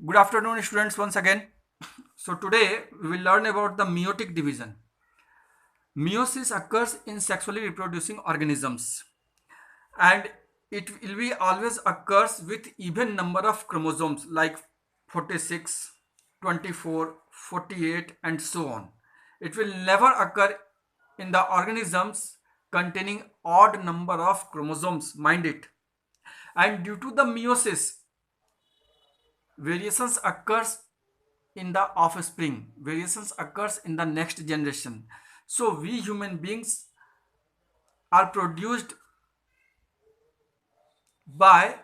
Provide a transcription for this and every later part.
Good afternoon, students, once again. So, today we will learn about the meiotic division. Meiosis occurs in sexually reproducing organisms and it will be always occurs with even number of chromosomes like 46, 24, 48, and so on. It will never occur in the organisms containing odd number of chromosomes, mind it. And due to the meiosis, variations occurs in the offspring, variations occurs in the next generation. So we human beings are produced by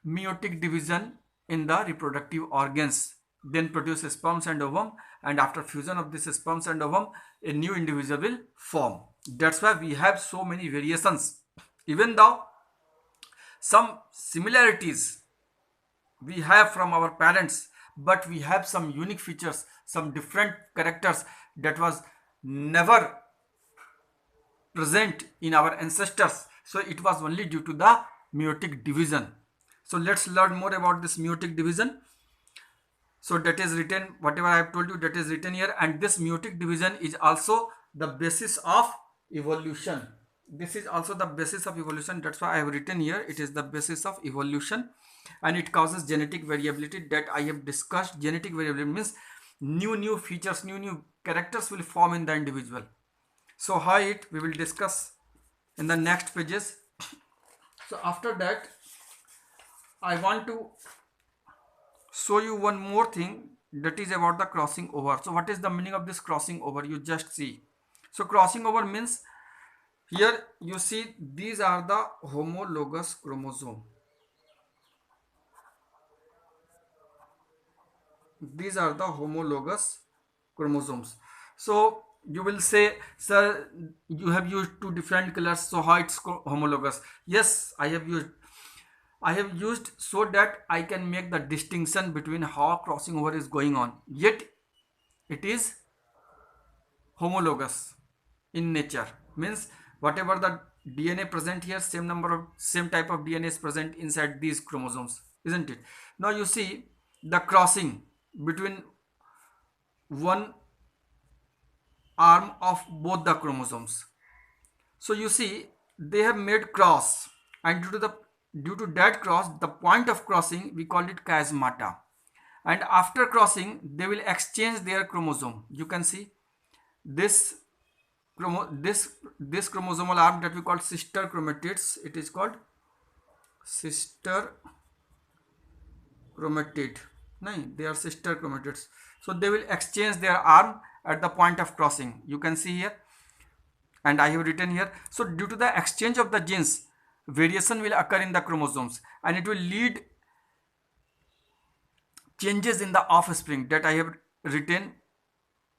meiotic division in the reproductive organs, then produce sperms and ovum, and after fusion of this sperms and ovum a new individual will form. That's why we have so many variations, even though some similarities we have from our parents, but we have some unique features, some different characters that was never present in our ancestors. So it was only due to the meiotic division. So let's learn more about this meiotic division. So that is written, whatever I have told you, that is written here, and this meiotic division is also the basis of evolution. This is also the basis of evolution. That's why I have written here, it is the basis of evolution, and it causes genetic variability that I have discussed. Genetic variability means new features, new characters will form in the individual. So how it we will discuss in the next pages. So after that I want to show you one more thing, that is about the crossing over. So what is the meaning of this crossing over? You just see. So crossing over means, here you see these are the homologous chromosome. These are the homologous chromosomes. So you will say, sir, you have used two different colors, so how it's homologous? Yes, I have used so that I can make the distinction between how crossing over is going on, yet it is homologous in nature. Means whatever the DNA present here, same type of DNA is present inside these chromosomes, isn't it? Now you see the crossing between one arm of both the chromosomes. So you see they have made cross, and due to that cross, the point of crossing we call it chiasmata, and after crossing they will exchange their chromosome. You can see this this chromosomal arm that we call sister chromatids. It is called sister chromatid. No, they are sister chromatids. So they will exchange their arm at the point of crossing. You can see here, and I have written here. So due to the exchange of the genes, variation will occur in the chromosomes, and it will lead changes in the offspring that I have written.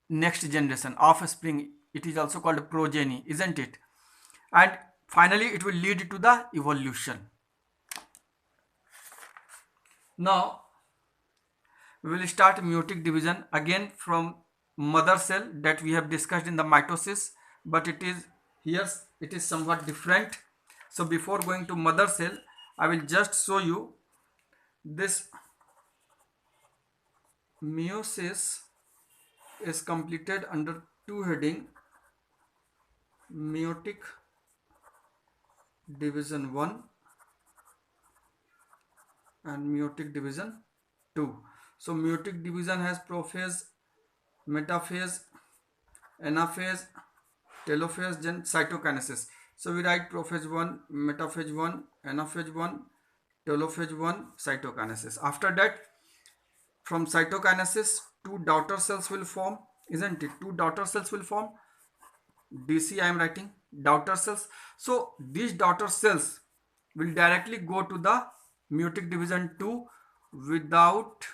Next generation, offspring, it is also called progeny, isn't it? And finally it will lead to the evolution. Now we will start meiotic division again from mother cell that we have discussed in the mitosis, but it is here, it is somewhat different. So before going to mother cell, I will just show you this. Meiosis is completed under two heading: meiotic division 1 and meiotic division 2. So meiotic division has prophase, metaphase, anaphase, telophase, then cytokinesis. So we write prophase 1, metaphase 1, anaphase 1, telophase 1, cytokinesis. After that, from cytokinesis, two daughter cells will form, isn't it? Two daughter cells will form. DC I am writing daughter cells. So these daughter cells will directly go to the meiotic division 2 without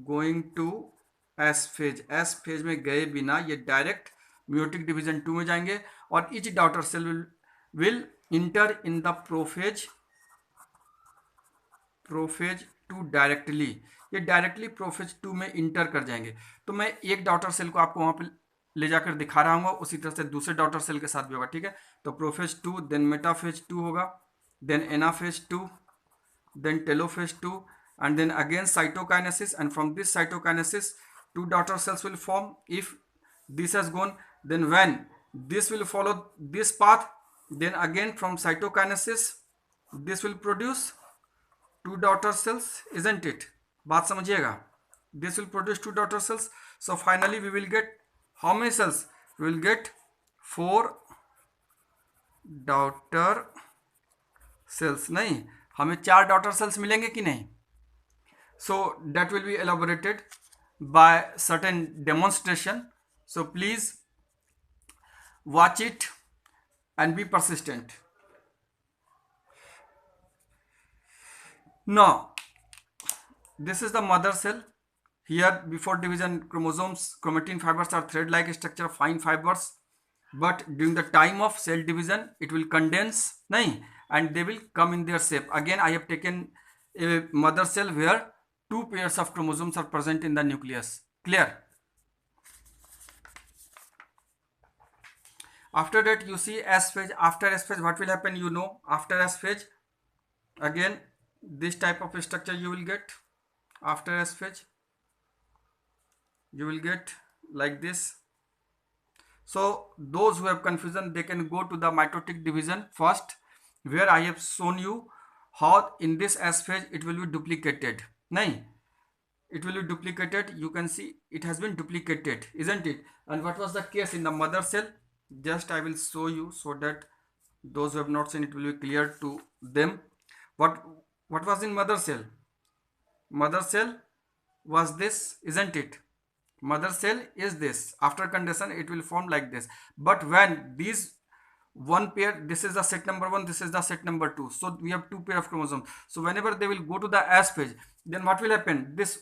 going to S phase में गए बिना ये direct meiotic division 2 में जाएंगे, और each daughter cell will enter in the prophase 2 directly. ये directly prophase 2 में inter कर जाएंगे. तो मैं एक डॉटर सेल को आपको वहां पे ले जाकर दिखा रहा हूँ, उसी तरह से दूसरे डॉटर सेल के साथ भी होगा, ठीक है? तो प्रोफेज 2, देन मेटाफेज 2 होगा, then anaphase 2, then telophase 2, and then again cytokinesis, and from this cytokinesis 2 daughter cells will form. If this has gone, then when this will follow this path, then again from cytokinesis this will produce 2 daughter cells, isn't it? बात समझिएगा. This will produce 2 daughter cells. So finally we will get how many cells? We will get 4 daughter cells. नहीं, हमें 4 daughter cells मिलेंगे कि नहीं? So that will be elaborated by certain demonstration. So please watch it and be persistent. Now this is the mother cell. Here before division chromosomes, chromatin fibers are thread-like structure, fine fibers, but during the time of cell division it will condense, nahi, and they will come in their shape. Again I have taken a mother cell where 2 pairs of chromosomes are present in the nucleus. Clear? After that you see S phase. After S phase what will happen? You know, after S phase again this type of structure you will get. After S phase you will get like this. So those who have confusion, they can go to the mitotic division first, where I have shown you how in this S phase it will be duplicated. Nahi, it will be duplicated. You can see it has been duplicated, isn't it? And what was the case in the mother cell? Just I will show you so that those who have not seen it will be clear to them. What was in mother cell? Mother cell was this, isn't it? Mother cell is this. After condension it will form like this. But when these one pair, this is the set number 1, this is the set number 2, so we have 2 pair of chromosomes. So whenever they will go to the S phase, then what will happen? This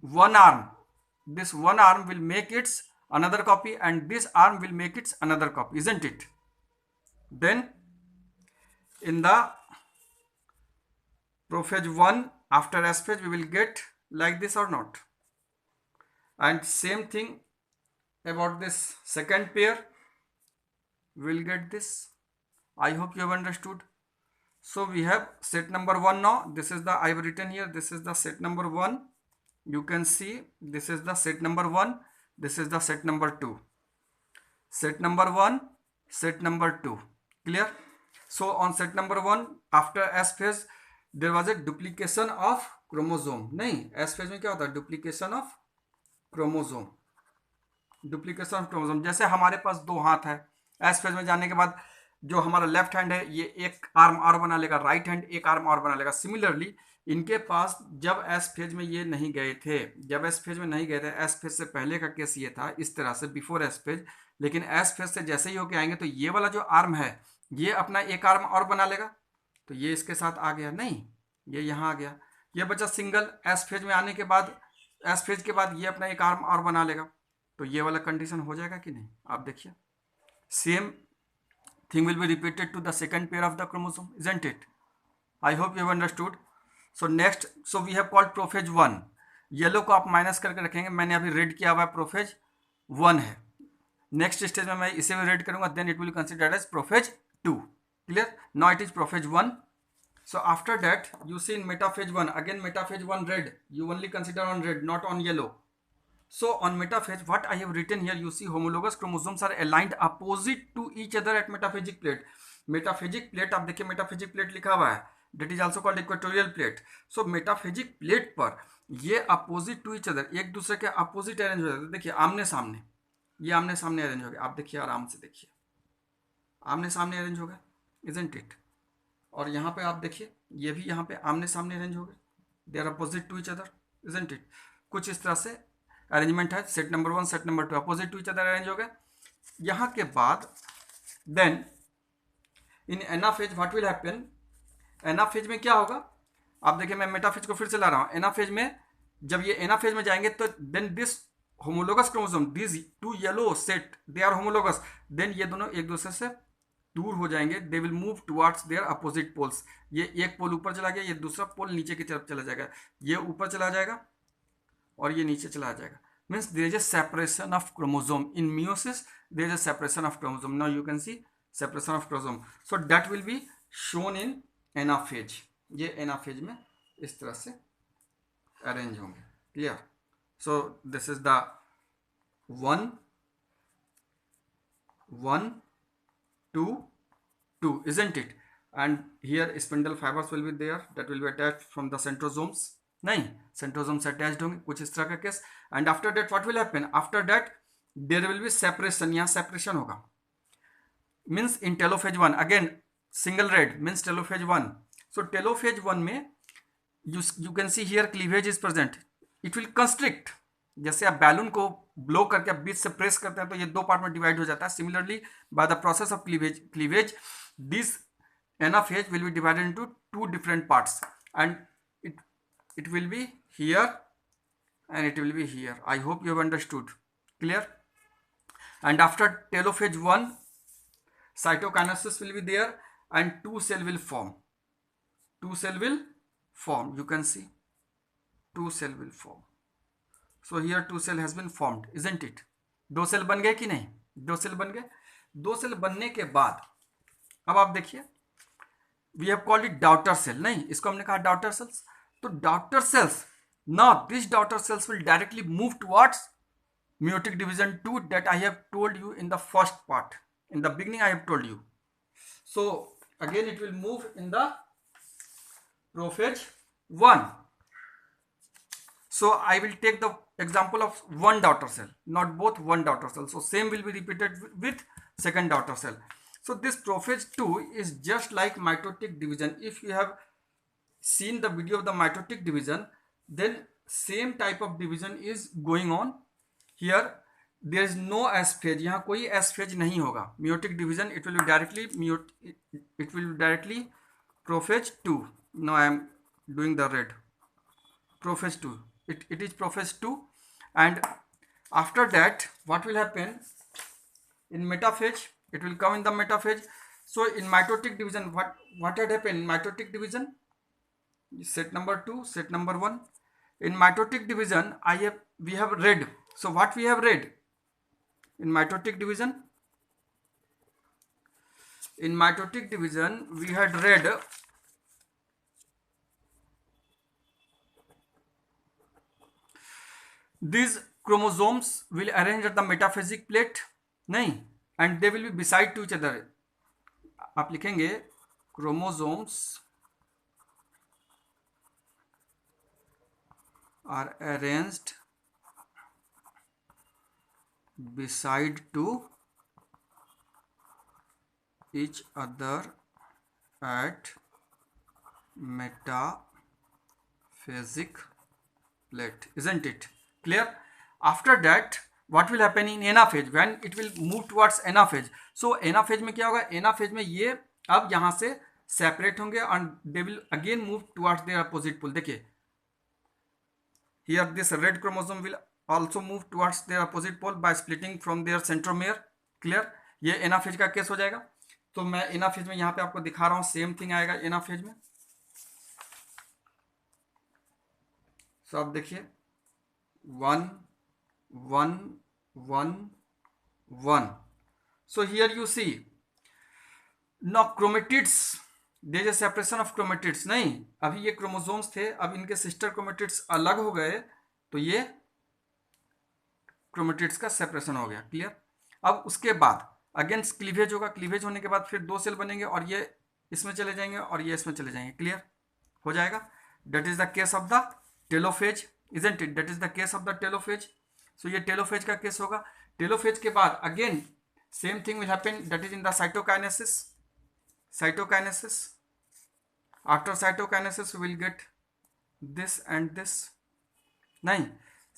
one arm will make its another copy, and this arm will make its another copy, isn't it? Then in the prophase 1 after S phase we will get like this or not? And same thing about this second pair, we will get this. I hope you have understood. So we have set number 1 now. This is the, I have written here, this is the set number 1. You can see this is the set number 1, this is the set number 2. Set number 1, set number 2. Clear? So on set number 1 after S phase there was a duplication of chromosome. नहीं, S phase में क्या होता है? Duplication of chromosome. Duplication of chromosome. जैसे हमारे पास 2 हाथ है, S phase में जाने के बाद जो हमारा लेफ्ट हैंड है ये एक आर्म और बना लेगा, राइट हैंड एक आर्म और बना लेगा. सिमिलरली इनके पास जब एस फेज में ये नहीं गए थे, एस फेज से पहले का केस ये था इस तरह से बिफोर एस फेज. लेकिन एस फेज से जैसे ही होके आएंगे तो ये वाला जो आर्म है ये अपना एक आर्म और बना लेगा, तो ये इसके साथ आ गया, नहीं ये यहाँ आ गया. ये बचा सिंगल. एस फेज में आने के बाद, एस फेज के बाद ये अपना एक आर्म और बना लेगा, तो ये वाला कंडीशन हो जाएगा कि नहीं? आप देखिए, same thing will be repeated to the second pair of the chromosome, isn't it? I hope you have understood. So next, so we have called prophase 1. Yellow को आप माइनस करके रखेंगे, मैंने अभी रेड किया हुआ है, प्रोफेज 1 है. नेक्स्ट स्टेज में मैं इसे भी रेड करूंगा, then it will considered as prophase 2. Clear? Now it is prophase 1. So after that you see in metaphase 1, again metaphase 1 red, you only consider on red, not on yellow. So on metaphase what I have written here, you see homologous chromosomes are aligned opposite to each other at metaphasic plate. Metaphasic plate, आप देखिए metaphasic plate लिखा हुआ है, that is also called equatorial plate. So metaphasic plate पर ये opposite to each other, एक दूसरे के opposite अरेंज हो जाते हैं. देखिए आमने सामने, ये आमने सामने अरेंज हो गया. आप देखिए आराम से देखिए, आमने सामने अरेंज हो गया, isn't it? और यहाँ पे आप देखिए ये भी यहाँ पे आमने सामने अरेंज हो गए, they are opposite to each other, isn't it? कुछ इस तरह से अरेंजमेंट है. Set number 1 set number 2 opposite to each other arrange हो गए. यहाँ के बाद then in anaphase what will happen? Anaphase में क्या होगा? आप देखिए मैं मेटाफेज को फिर से ला रहा हूँ. एनाफेज में जब ये एनाफेज में जाएंगे तो then this homologous chromosome, this 2 yellow set, they are homologous, then ये दोनों एक दूसरे से दूर हो जाएंगे. They will move towards their opposite poles. ये एक पोल ऊपर चला गया, ये दूसरा पोल नीचे की तरफ चला जाएगा. ये ऊपर चला जाएगा और ये नीचे चला जाएगा. Means there is a separation of chromosome. In meiosis there is a separation of chromosome. Now you can see separation of chromosome. So that will be shown in anaphase. ये एनाफेज में इस तरह से अरेंज होंगे। Clear? So this is the 1 1 2 2, isn't it? And here spindle fibers will be there that will be attached from the centrosomes. नहीं, centrosomes attached होंगे, कुछ इस तरह का case. And after that what will happen? After that there will be separation. यहाँ separation होगा. Means in telophase 1 again single red means telophase 1. So telophase 1 में you can see here cleavage is present. It will constrict. जैसे आप balloon को blow करके आप बीच से press करते हैं तो ये दो पार्ट में डिवाइड हो जाता है. Similarly by the process of cleavage this anaphase will be divided into two different parts, and it will be here and it will be here. I hope you have understood. Clear? And after telophase 1 cytokinesis will be there and two cell will form. You can see two cell will form. So here two cell has been formed, isn't it? दो cell बन गए कि नहीं? दो cell बन गए. दो cell बनने के बाद अब आप देखिए we have called it daughter cell. नहीं, इसको हमने कहा डॉटर सेल्स. तो daughter cells, now this daughter cells will directly move towards meiotic division 2 that I have told you in the first part. In the beginning I have told you. So again it will move in the prophase 1. So I will take the example of one daughter cell, not both, one daughter cell. So same will be repeated with second daughter cell. So this prophase 2 is just like mitotic division. If you have seen the video of the mitotic division, then same type of division is going on. Here there is no S phase. यहाँ कोई S phase नहीं होगा. Meiotic division it will be directly prophase 2. Now I am doing the red. Prophase 2. It is prophase 2, and after that what will happen in metaphase? It will come in the metaphase. So in mitotic division, what had happened in mitotic division? Set number 2, set number 1. In mitotic division, we have red. So what we have read in mitotic division? In mitotic division, we had read these chromosomes will arrange at the metaphasic plate. नहीं, and they will be beside to each other. आप लिखेंगे chromosomes are arranged beside to each other at metaphasic plate, isn't it? Clear? After that what will happen in anaphase? When it will move towards anaphase. So anaphase में क्या होगा? anaphase में ये अब यहाँ से separate होंगे and they will again move towards their opposite pole. देखिए here this red chromosome will also move towards their opposite pole by splitting from their centromere. Clear? ये anaphase का केस हो जाएगा. तो मैं anaphase में यहाँ पे आपको दिखा रहा हूँ, सेम थिंग आएगा anaphase में. So आप देखिए 1 1 1 1. So here you see now chromatids, there is a separation of chromatids. नहीं, अभी ये क्रोमोसोम्स थे, अब इनके सिस्टर क्रोमेटिड्स अलग हो गए तो ये क्रोमेटिड्स का सेपरेशन हो गया. क्लियर? अब उसके बाद अगेन क्लीवेज होगा. क्लीवेज होने के बाद फिर दो सेल बनेंगे और ये इसमें चले जाएंगे और ये इसमें चले जाएंगे. क्लियर हो जाएगा. That is the case of the telophase, isn't it? That is the case of the telophase. So ये telophase का केस होगा. Telophase के बाद again same thing will happen, that is in the cytokinesis. After cytokinesis we will get this and this. नहीं,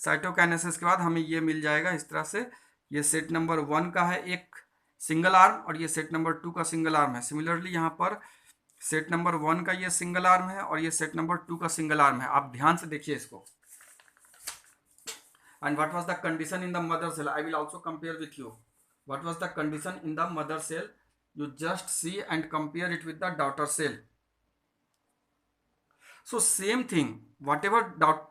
cytokinesis के बाद हमें ये मिल जाएगा इस तरह से. ये सेट नंबर 1 का है एक सिंगल आर्म और ये सेट नंबर 2 का सिंगल आर्म है. सिमिलरली यहाँ पर सेट नंबर 1 का ये सिंगल आर्म है और ये सेट नंबर 2 का सिंगल आर्म है. आप ध्यान से देखिए इसको. And what was the condition in the mother cell? I will also compare with you. What was the condition in the mother cell? You just see and compare it with the daughter cell. So same thing, whatever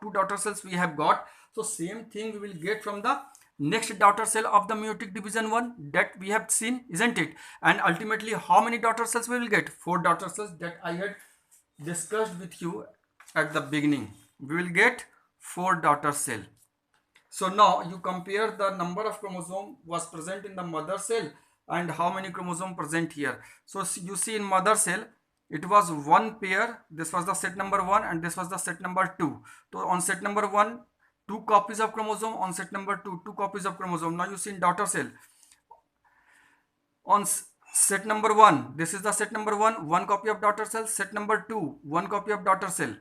two daughter cells we have got, so same thing we will get from the next daughter cell of the meiotic division 1 that we have seen, isn't it? And ultimately how many daughter cells we will get? 4 daughter cells that I had discussed with you at the beginning. We will get 4 daughter cell. So now you compare the number of chromosome was present in the mother cell and how many chromosome present here. So you see in mother cell it was one pair. This was the set number 1 and this was the set number 2. So on set number 1 2 copies of chromosome, on set number 2 2 copies of chromosome. Now you see in daughter cell on set number 1, this is the set number 1, 1 copy of daughter cell. Set number 2, 1 copy of daughter cell,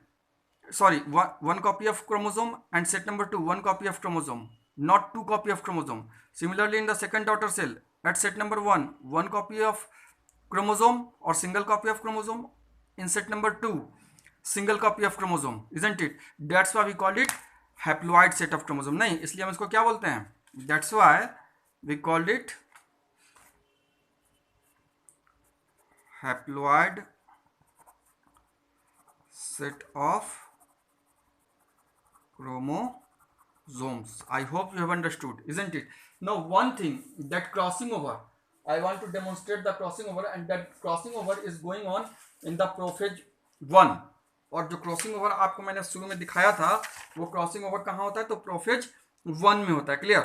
sorry, one copy of chromosome, and set number 2 1 copy of chromosome, not 2 copy of chromosome. Similarly in the second daughter cell at set number 1 1 copy of chromosome or single copy of chromosome. In set number 2 single copy of chromosome, isn't it? That's why we call it haploid set of chromosome. नहीं, इसलिए हम इसको क्या बोलते हैं? That's why we called it haploid set of chromosomes. I hope you have understood, isn't it? Now one thing, that crossing over, I want to demonstrate the crossing over, and that crossing over is going on in the prophase 1. और जो crossing over आपको मैंने शुरू में दिखाया था वो crossing over कहाँ होता है? तो प्रोफेज 1 में होता है. क्लियर?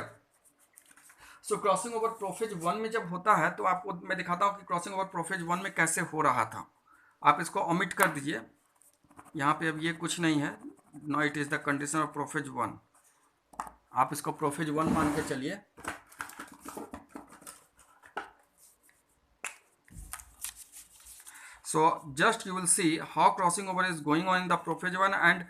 सो क्रॉसिंग ओवर प्रोफेज 1 में जब होता है तो आपको मैं दिखाता हूँ कि क्रॉसिंग ओवर प्रोफेज 1 में कैसे हो रहा था. आप इसको ओमिट कर दीजिए, यहाँ पे अब ये कुछ नहीं है. No, it is the condition of prophase 1. आप इसको प्रोफेज 1 मान के चलिए. So just you will see how crossing over is going on in the prophase 1 and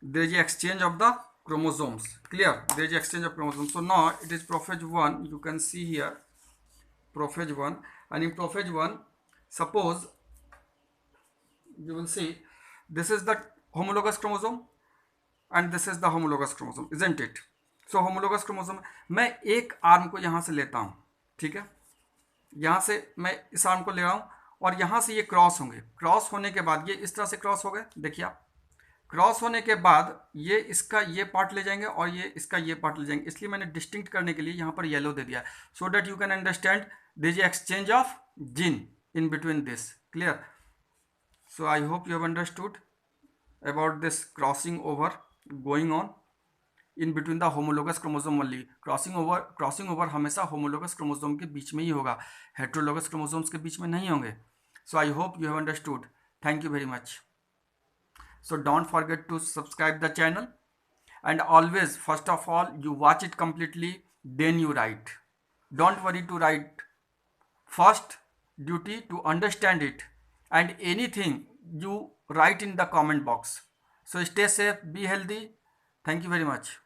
there is exchange of the chromosomes. Clear? There is exchange of chromosomes. So now it is prophase 1. You can see here prophase 1, and in prophase 1 suppose you will see this is the homologous chromosome and this is the homologous chromosome, isn't it? So homologous chromosome मैं एक arm को यहाँ से लेता हूँ, ठीक है? यहाँ से मैं इस आर्म को ले रहा हूँ और यहाँ से ये क्रॉस होंगे. क्रॉस होने के बाद ये इस तरह से क्रॉस हो गए. देखिए आप, क्रॉस होने के बाद ये इसका ये पार्ट ले जाएंगे और ये इसका ये पार्ट ले जाएंगे. इसलिए मैंने डिस्टिंक्ट करने के लिए यहाँ पर येलो दे दिया, so that you can understand this exchange of gene in between this. Clear? So I hope you have understood about this crossing over going on in between the homologous chromosome only. Crossing over हमेशा homologous chromosome के बीच में ही होगा, heterologous chromosomes के बीच में नहीं होंगे. So I hope you have understood. Thank you very much. So don't forget to subscribe the channel, and always first of all you watch it completely, then you write. Don't worry to write. First duty to understand it, and anything you write in the comment box. So stay safe, be healthy. Thank you very much.